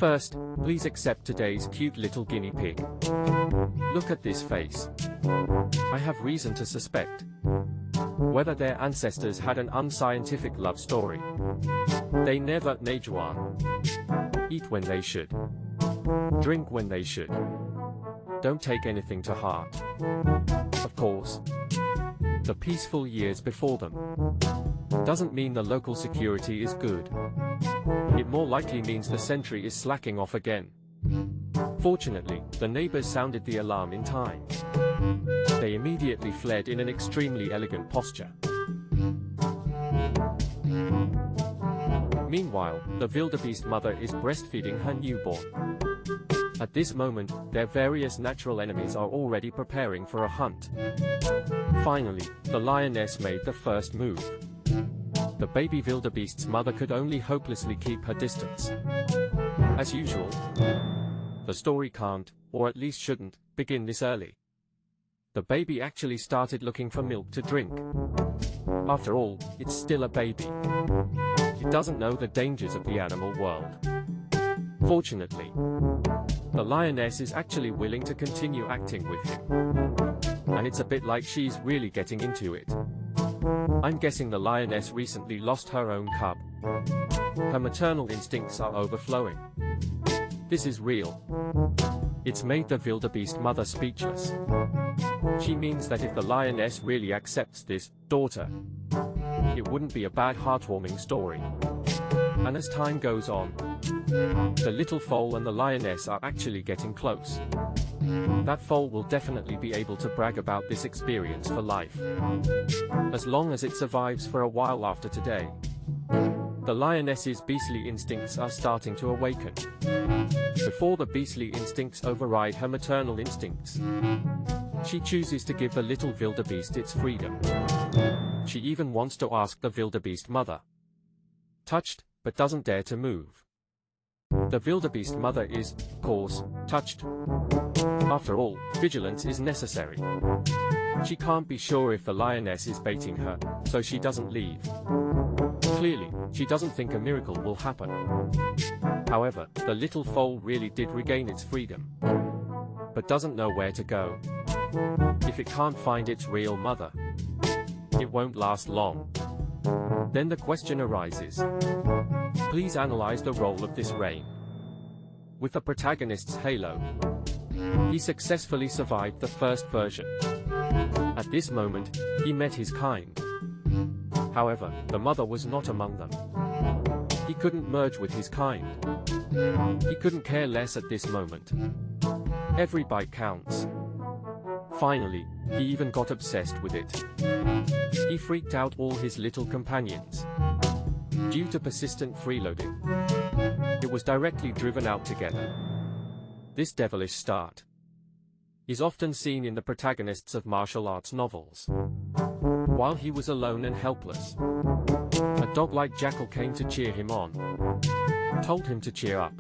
First, please accept today's cute little guinea pig. Look at this face. I have reason to suspect whether their ancestors had an unscientific love story. They never eat when they should, drink when they should, don't take anything to heart. Of course, the peaceful years before them doesn't mean the local security is good. It more likely means the sentry is slacking off again. Fortunately, the neighbors sounded the alarm in time. They immediately fled in an extremely elegant posture. Meanwhile, the wildebeest mother is breastfeeding her newborn. At this moment, their various natural enemies are already preparing for a hunt. Finally, the lioness made the first move. The baby wildebeest's mother could only hopelessly keep her distance. As usual, the story can't, or at least shouldn't, begin this early. The baby actually started looking for milk to drink. After all, it's still a baby. It doesn't know the dangers of the animal world. Fortunately, the lioness is actually willing to continue acting with him. And it's a bit like she's really getting into it. I'm guessing the lioness recently lost her own cub. Her maternal instincts are overflowing. This is real. It's made the wildebeest mother speechless. She means that if the lioness really accepts this daughter, it wouldn't be a bad heartwarming story. And as time goes on, the little foal and the lioness are actually getting close. That foal will definitely be able to brag about this experience for life, as long as it survives for a while after today. The lioness's beastly instincts are starting to awaken. Before the beastly instincts override her maternal instincts, she chooses to give the little wildebeest its freedom. She even wants to ask the wildebeest mother. Touched, but doesn't dare to move. The wildebeest mother is, of course, touched. After all, vigilance is necessary. She can't be sure if the lioness is baiting her, so she doesn't leave. Clearly, she doesn't think a miracle will happen. However, the little foal really did regain its freedom, but doesn't know where to go. If it can't find its real mother, it won't last long. Then the question arises. Please analyze the role of this rain. With the protagonist's halo, he successfully survived the first version. At this moment, he met his kind. However, the mother was not among them. He couldn't merge with his kind. He couldn't care less at this moment. Every bite counts. Finally, he even got obsessed with it. He freaked out all his little companions. Due to persistent freeloading, it was directly driven out together. This devilish start is often seen in the protagonists of martial arts novels. While he was alone and helpless, a dog-like jackal came to cheer him on, told him to cheer up.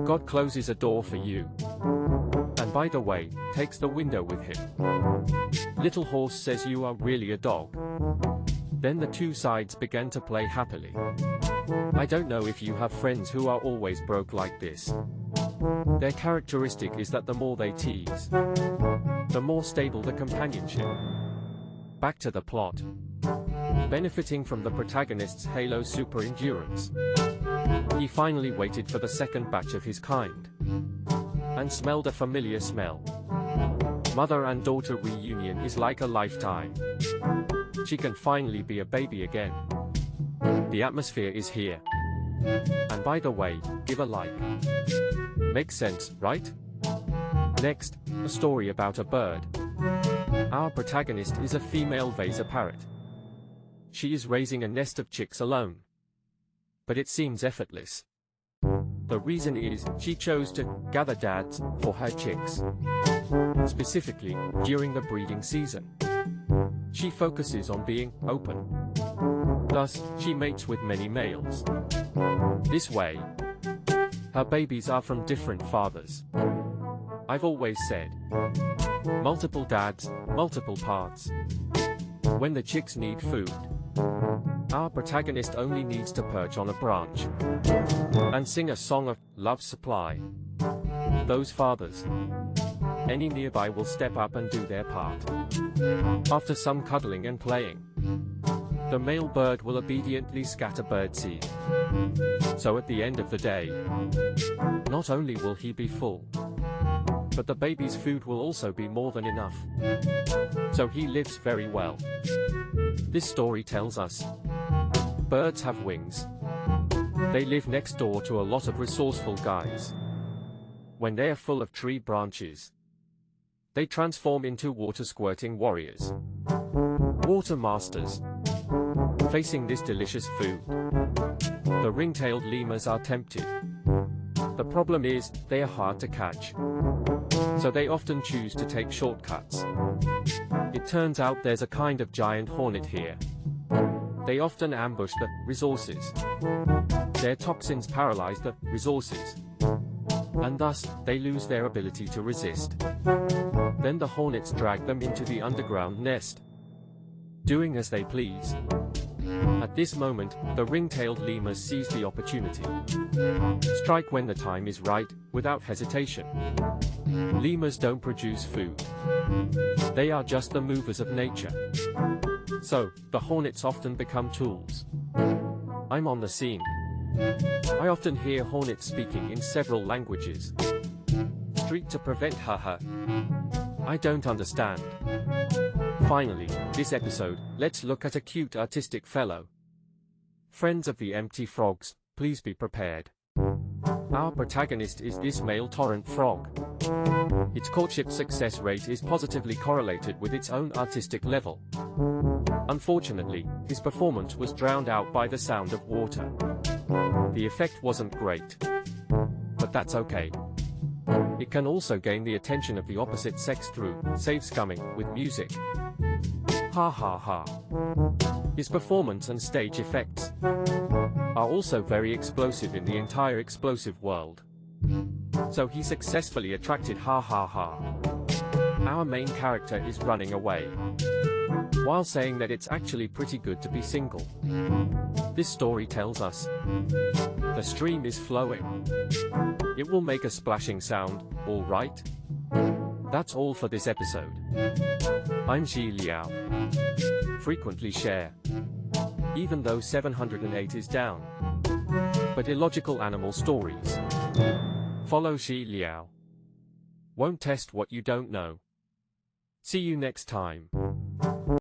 God closes a door for you, and by the way, takes the window with him. Little horse says you are really a dog. Then the two sides began to play happily. I don't know if you have friends who are always broke like this. Their characteristic is that the more they tease, the more stable the companionship. Back to the plot. Benefiting from the protagonist's halo super endurance, he finally waited for the second batch of his kind, and smelled a familiar smell. Mother and daughter reunion is like a lifetime. She can finally be a baby again. The atmosphere is here. And by the way, give a like. Makes sense, right? Next, a story about a bird. Our protagonist is a female vasa parrot. She is raising a nest of chicks alone. But it seems effortless. The reason is, she chose to gather dads for her chicks. Specifically, during the breeding season. She focuses on being open. Thus, she mates with many males. This way, her babies are from different fathers. I've always said, multiple dads, multiple parts. When the chicks need food, Our protagonist only needs to perch on a branch and sing a song of love supply. Those fathers, any nearby, will step up and do their part. After some cuddling and playing, the male bird will obediently scatter birdseed. So at the end of the day, not only will he be full, but the baby's food will also be more than enough. So he lives very well. This story tells us, birds have wings. They live next door to a lot of resourceful guys. When they are full of tree branches, they transform into water-squirting warriors, water masters. Facing this delicious food, the ring-tailed lemurs are tempted. The problem is, they are hard to catch, so they often choose to take shortcuts. It turns out there's a kind of giant hornet here. They often ambush the resources. Their toxins paralyze the resources, and thus, they lose their ability to resist. Then the hornets drag them into the underground nest, doing as they please. At this moment, the ring-tailed lemurs seize the opportunity. Strike when the time is right, without hesitation. Lemurs don't produce food. They are just the movers of nature. So, the hornets often become tools. I'm on the scene. I often hear hornets speaking in several languages. Street to prevent haha. I don't understand. Finally, this episode, let's look at a cute artistic fellow. Friends of the empty frogs, please be prepared. Our protagonist is this male torrent frog. Its courtship success rate is positively correlated with its own artistic level. Unfortunately, his performance was drowned out by the sound of water. The effect wasn't great, but that's okay. It can also gain the attention of the opposite sex through save scumming with music. Ha ha ha. His performance and stage effects are also very explosive in the entire explosive world. So he successfully attracted ha ha ha. Our main character is running away, while saying that it's actually pretty good to be single. This story tells us, the stream is flowing. It will make a splashing sound, all right? That's all for this episode. I'm Xi Liao. Frequently share. Even though 708 is down. But illogical animal stories. Follow Xi Liao. Won't test what you don't know. See you next time.